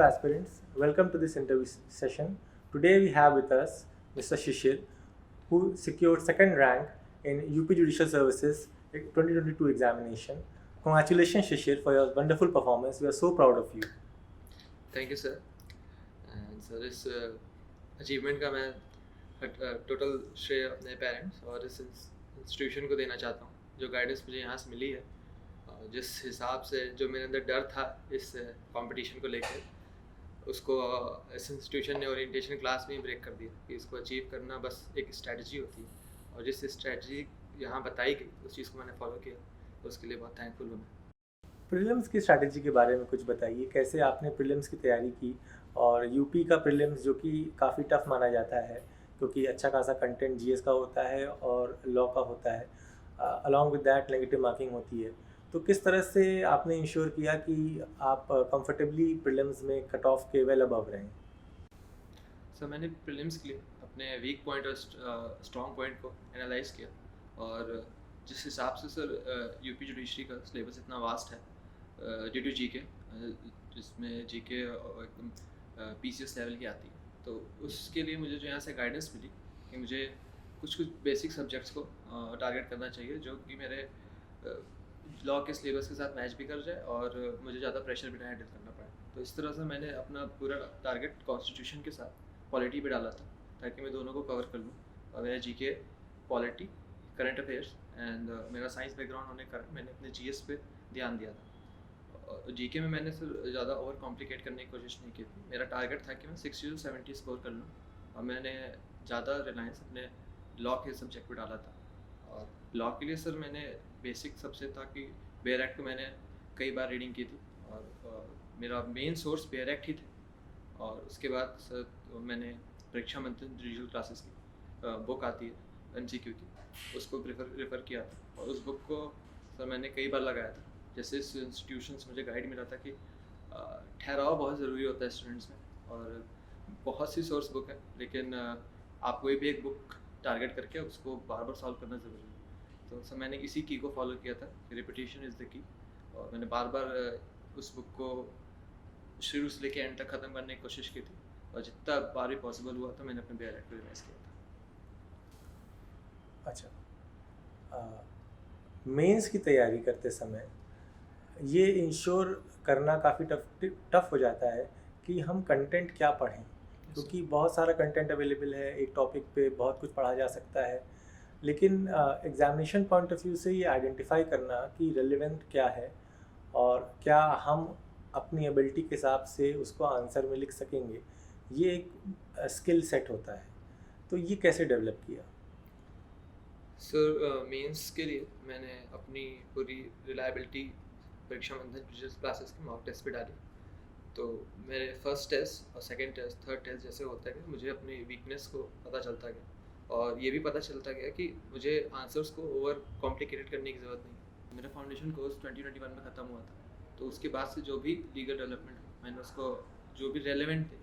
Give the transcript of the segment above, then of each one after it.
aspirants. Welcome to this interview session. Today we have with us Mr. Shishir, who secured second rank in UP Judicial Services 2022 examination. Congratulations, Shishir, for your wonderful performance. We are so proud of you. Thank you sir. And sir इस achievement का मैं total श्रेय अपने parents और इस institution को देना चाहता हूँ जो गाइडेंस मुझे यहाँ से मिली है। जिस हिसाब से जो मेरे अंदर डर था इस कंपटीशन को लेकर उसको इस इंस्टीट्यूशन ने ओरिएंटेशन क्लास में ही ब्रेक कर दिया कि इसको अचीव करना बस एक स्ट्रैटेजी होती है और जिस स्ट्रैटेजी यहाँ बताई गई उस चीज़ को मैंने फॉलो किया, उसके लिए बहुत थैंकफुल हूँ मैं। प्रीलिम्स की स्ट्रैटेजी के बारे में कुछ बताइए, कैसे आपने प्रीलिम्स की तैयारी की और यूपी का प्रीलिम्स जो कि काफ़ी टफ माना जाता है क्योंकि अच्छा खासा कंटेंट जीएस का होता है और लॉ का होता है, along with that negative marking होती है, तो किस तरह से आपने इंश्योर किया कि आप कंफर्टेबली प्रीलिम्स में कट ऑफ के वेल अबव रहें? सर मैंने प्रीलिम्स के लिए अपने वीक पॉइंट और स्ट्रॉन्ग पॉइंट को एनालाइज किया और जिस हिसाब से सर यूपी जुडिशरी का सिलेबस इतना वास्ट है ड्यू टू जीके, जिसमें जीके एकदम पीसीएस लेवल की आती है, तो उसके लिए मुझे जो यहाँ से गाइडेंस मिली कि मुझे कुछ कुछ बेसिक सब्जेक्ट्स को टारगेट करना चाहिए जो कि मेरे लॉ के सिलेबस के साथ मैच भी कर जाए और मुझे ज़्यादा प्रेशर भी ना हैंडल करना पड़े। तो इस तरह से मैंने अपना पूरा टारगेट कॉन्स्टिट्यूशन के साथ पॉलिटी पे डाला था ताकि मैं दोनों को कवर कर लूँ। और मेरा GK, polity, current affairs and मेरा साइंस बैकग्राउंड होने के कारण मैंने अपने जीएस पे ध्यान दिया था। जीके में मैंने सिर्फ ज़्यादा ओवर कॉम्प्लिकेट करने की कोशिश नहीं की थी। मेरा टारगेट था कि मैं 60 to 70 स्कोर कर लूँ और मैंने ज़्यादा रिलायंस अपने लॉ के सब्जेक्ट पे डाला था। और लॉ के लिए सर मैंने बेसिक सबसे था कि बेयर एक्ट को मैंने कई बार रीडिंग की थी और मेरा मेन सोर्स बेयर एक्ट ही थे। और उसके बाद सर मैंने परीक्षा मंथन डिजिटल क्लासेस की बुक आती है एमसीक्यू की, उसको रेफ़र किया था और उस बुक को सर मैंने कई बार लगाया था। जैसे इस इंस्टीट्यूशन से मुझे गाइड मिला था कि ठहराव बहुत ज़रूरी होता है स्टूडेंट्स में और बहुत सी सोर्स बुक है लेकिन आप कोई भी एक बुक टारगेट करके उसको बार बार सॉल्व करना ज़रूरी है। तो सर मैंने इसी की को फॉलो किया था कि रिपीटिशन इज़ द की, और मैंने बार बार उस बुक को शुरू से लेके एंड तक ख़त्म करने की कोशिश की थी और जितना बार भी पॉसिबल हुआ था मैंने अपने बेयर एक्ट को रिवाइज किया था। अच्छा, मेंस की तैयारी करते समय ये इंश्योर करना काफ़ी टफ हो जाता है कि हम कंटेंट क्या पढ़ें, क्योंकि बहुत सारा कंटेंट अवेलेबल है, एक टॉपिक पे बहुत कुछ पढ़ा जा सकता है, लेकिन एग्जामिनेशन पॉइंट ऑफ व्यू से ये आइडेंटिफाई करना कि रेलेवेंट क्या है और क्या हम अपनी एबिलिटी के हिसाब से उसको आंसर में लिख सकेंगे, ये एक स्किल सेट होता है। तो ये कैसे डेवलप किया? सर मेंस के लिए मैंने अपनी पूरी रिलायबिलिटी परीक्षा मंथन फिजिक्स क्लासेस के मॉक टेस्ट पे डाली। तो मेरे फर्स्ट टेस्ट और सेकंड टेस्ट, थर्ड टेस्ट जैसे होता गया मुझे अपनी वीकनेस को पता चलता गया और ये भी पता चलता गया कि मुझे आंसर्स को ओवर कॉम्प्लिकेटेड करने की ज़रूरत नहीं। मेरा फाउंडेशन कोर्स 2021 में ख़त्म हुआ था, तो उसके बाद से जो भी लीगल डेवलपमेंट हुआ मैंने उसको जो भी रेलेवेंट थे,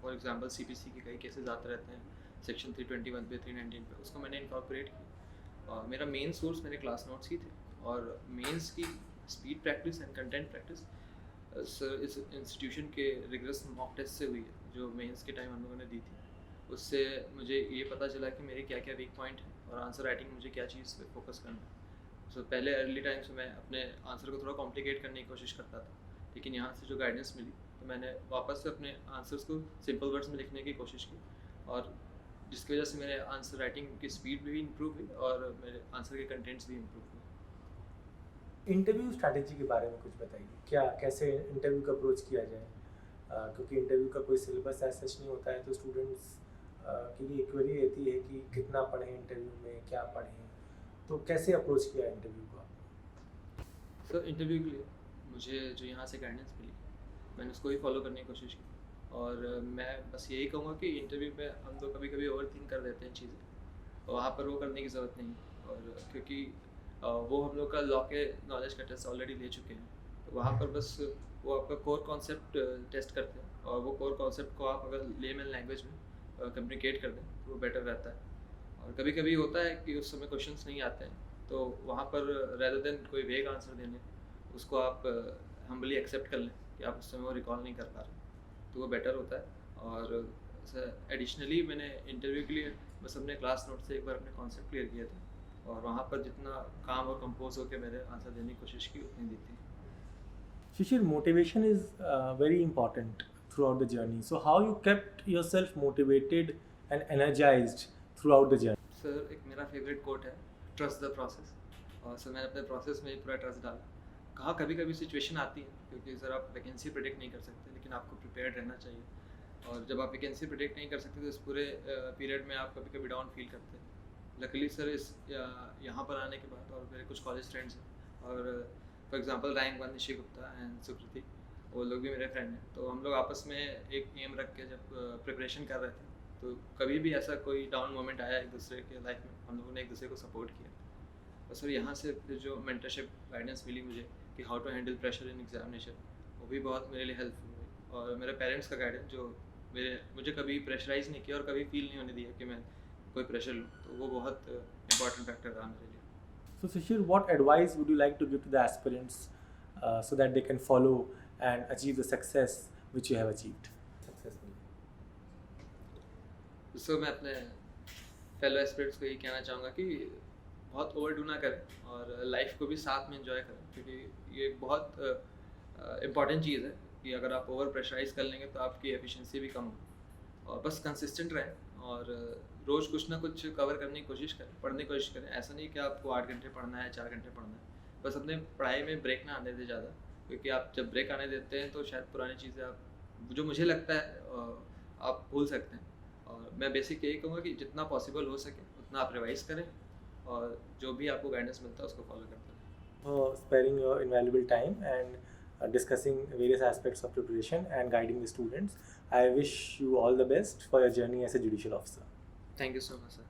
फॉर एग्जांपल सीपीसी के कई केसेस आते रहते हैं सेक्शन 321 पे, 319 पे, उसको मैंने इनकॉर्पोरेट किया। और मेरा मेन सोर्स मेरे क्लास नोट्स ही थे और मेंस की speed practice and content practice sir इस इंस्टीट्यूशन के रिगरस मॉक टेस्ट से हुई है जो मेंस के टाइम हम लोगों ने दी थी। उससे मुझे ये पता चला कि मेरे क्या क्या वीक पॉइंट हैं और आंसर राइटिंग मुझे क्या चीज़ पे फोकस करना है। सो पहले अर्ली टाइम्स में मैं अपने आंसर को थोड़ा कॉम्प्लिकेट करने की कोशिश करता था, लेकिन यहाँ से जो गाइडेंस मिली तो मैंने वापस से अपने आंसर्स को सिंपल वर्ड्स में लिखने की कोशिश की और जिसकी वजह से मेरे आंसर राइटिंग की स्पीड भी इम्प्रूव हुई और मेरे आंसर के कंटेंट्स भी इम्प्रूव हुए। इंटरव्यू स्ट्रैटेजी के बारे में कुछ बताइए, क्या कैसे इंटरव्यू का अप्रोच किया जाए, क्योंकि इंटरव्यू का कोई सिलेबस ऐसा सच नहीं होता है, तो स्टूडेंट्स की ये क्वेरी रहती है कि कितना पढ़ें इंटरव्यू में, क्या पढ़ें, तो कैसे अप्रोच किया इंटरव्यू को आपने? सर इंटरव्यू के लिए मुझे जो यहाँ से गाइडेंस मिली मैंने उसको ही फॉलो करने की कोशिश की और मैं बस यही कहूँगा कि इंटरव्यू में हम लोग कभी कभी ओवर थिंक कर देते हैं चीज़ें, वहाँ पर वो करने की ज़रूरत नहीं। और क्योंकि वो हम लोग का लॉ के नॉलेज का टेस्ट ऑलरेडी ले चुके हैं, तो वहाँ पर बस वो आपका कोर कॉन्सेप्ट टेस्ट करते हैं और वो कोर कॉन्सेप्ट को आप अगर लेमन लैंग्वेज में कम्युनिकेट कर दें तो वो बेटर रहता है। और कभी कभी होता है कि उस समय क्वेश्चंस नहीं आते हैं, तो वहाँ पर रेदर देन कोई वेग आंसर देने उसको आप हम्बली एक्सेप्ट कर लें कि आप उस समय वो रिकॉल नहीं कर पा रहे। तो वो बेटर होता है। और एडिशनली मैंने इंटरव्यू के लिए बस अपने क्लास नोट से एक बार अपने कॉन्सेप्ट क्लियर किए थे और वहाँ पर जितना काम और कंपोज होकर मेरे आंसर देने की कोशिश की उतनी दी थी। Shishir, motivation is very important throughout the journey. So, how you kept yourself motivated and energized throughout the journey? Sir एक मेरा फेवरेट कोट है, ट्रस्ट द प्रोसेस। और सर मैंने अपने प्रोसेस में ही पूरा ट्रस्ट डाला। कहाँ कभी कभी सिचुएशन आती है क्योंकि सर आप वैकेंसी प्रिडिक्ट नहीं कर सकते, लेकिन आपको प्रिपेयर्ड रहना चाहिए। और जब आप वैकेंसी प्रिडिक्ट नहीं कर सकते तो इस पूरे पीरियड में आप कभी कभी डाउन फील करते हैं। लकीली सर इस यहाँ पर आने के बाद और मेरे कुछ कॉलेज फ्रेंड्स हैं और for example rank 1 Nishi Gupta and Sukriti, वो लोग भी मेरे फ्रेंड हैं। तो हम लोग आपस में एक एम रख के जब प्रिपरेशन कर रहे थे तो कभी भी ऐसा कोई डाउन मोमेंट आया एक दूसरे के लाइफ में, हम लोगों ने एक दूसरे को सपोर्ट किया। और सर यहाँ से फिर जो मेंटरशिप गाइडेंस मिली मुझे कि how to handle pressure in examination, वो भी बहुत मेरे लिए हेल्पफुल हुई। और मेरे पेरेंट्स का गाइडेंस जो मुझे कभी प्रेशराइज नहीं किया और कभी फील नहीं होने दिया कि मैं कोई प्रेशर लूँ, तो वो बहुत इंपॉर्टेंट फैक्टर रहा मेरे लिए। So, Shishir, what advice would you like to give to the aspirants so that they can follow and achieve the success which you have achieved successfully? सो मैं अपने फेलो एस्पिरेंट्स को यही कहना चाहूँगा कि बहुत ओवरडू ना करें और लाइफ को भी साथ में एंजॉय करें, क्योंकि ये एक बहुत इम्पॉर्टेंट चीज़ है कि अगर आप ओवर प्रेशराइज कर लेंगे तो आपकी एफिशिएंसी भी कम होगी। और बस कंसिस्टेंट रहें और रोज़ कुछ ना कुछ कवर करने की कोशिश करें, पढ़ने की कोशिश करें। ऐसा नहीं कि आपको 8 घंटे पढ़ना है, 4 घंटे पढ़ना है। बस अपने पढ़ाई में ब्रेक ना आने दें ज़्यादा, क्योंकि आप जब ब्रेक आने देते हैं तो शायद पुरानी चीज़ें आप जो मुझे लगता है आप भूल सकते हैं। और मैं बेसिक यही कहूँगा कि जितना पॉसिबल हो सके उतना आप रिवाइज करें और जो भी आपको गाइडेंस मिलता है उसको फॉलो करते रहें। Sparing your invaluable time and discussing various aspects of preparation and guiding the students. I wish you all the best for your journey as a judicial officer. Thank you so much sir.